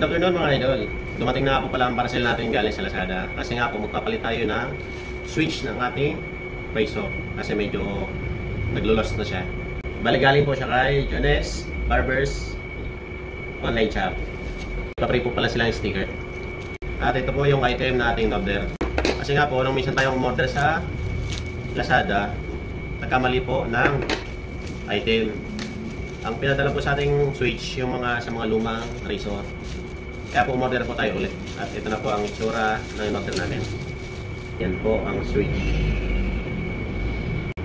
Good afternoon mga idol. Dumating na po pala ang parcel natin galing sa Lazada. Kasi nga po magpapalit tayo ng switch ng ating Razor. Kasi medyo naglulost na siya. Bali galing po siya kay Jones Barbers online shop. Papre po pala sila yung sticker. At ito po yung item na ating order. Kasi nga po nung minsan tayong order sa Lazada, nagkamali po ng item. Ang pinadala po sa ating switch yung sa mga lumang Razor. Kaya po umorder po tayo ulit. At ito na po ang itsura ng in-order natin. Yan po ang switch.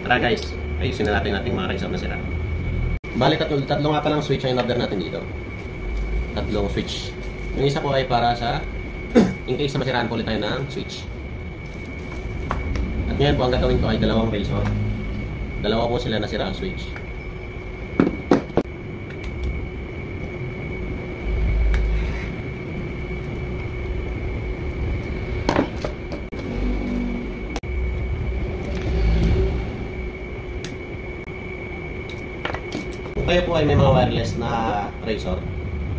Tara guys, ayusin na natin ating mga Razor na sira. Bali tatlo nga palang switch ang in-order natin dito. Tatlong switch. Yung isa po ay para sa in case na masiraan po ulit tayo ng switch. At ngayon po ang gagawin ko ay dalawang Razor. Dalawa po sila nasira ang switch. Kung kayo po ay may mga wireless na Razor,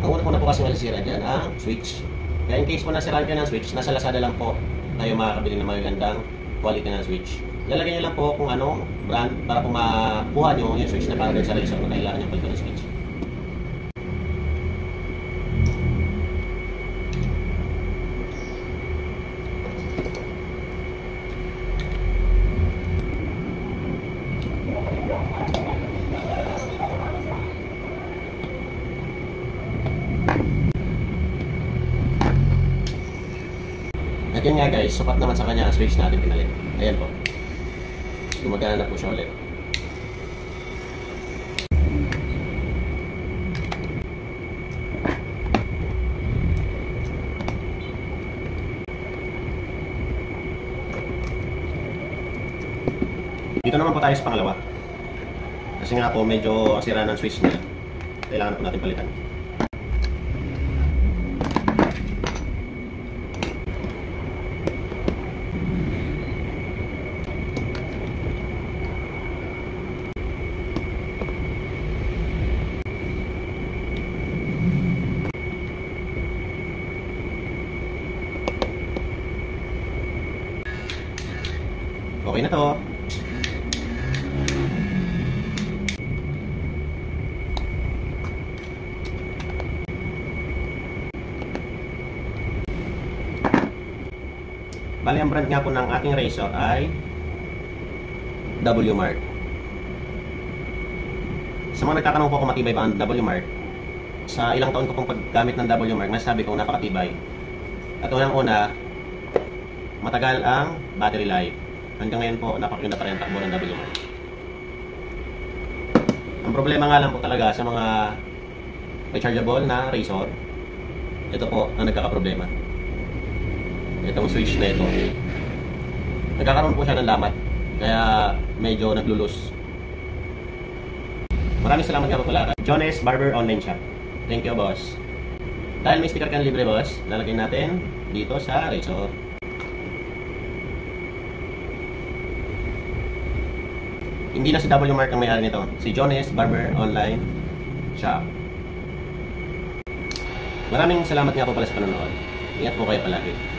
ang una po na po kasi malisira dyan ang switch. Kaya in case po nasiraan kayo ng switch, nasa Lazada lang po tayo makakabili ng magagandang quality ng switch. Lalagyan nyo lang po kung anong brand para po makuha nyo yung switch na para sa Razor na kailangan nyo palitan ng switch. At yun nga guys, sukat naman sa kanya ang switch natin pinalit. Ayan po. Gumagana na po siya ulit. Dito naman po tayo sa pangalawa. Kasi nga po medyo sira ng switch niya. Kailangan po natin palitan. Okay na to. Bali, ang brand nga po ng ating Razor ay W-Mart. Sa mga nagtatanong po kung matibay ba ang W-Mart, sa ilang taon ko pong paggamit ng W-Mart, masasabi ko napakatibay. At unang-una, matagal ang battery life. Hanggang ngayon po, napakaganda pa rin ang takbo ng W-Mart. Ang problema nga lang po talaga sa mga rechargeable na Razor, ito po ang nagkakaproblema. Itong switch na ito. Nagkakaroon po siya ng lamat, kaya medyo naglulus. Maraming salamat nga po pala. Jones Barber Online Shop. Thank you, boss. Dahil may sticker kang libre, boss, lalagay natin dito sa Razor. Hindi na si W-Mart ang may-ari nito. Si Jones Barber Online Shop. Maraming salamat nga po pala sa panonood. Ingat po kayo palagi.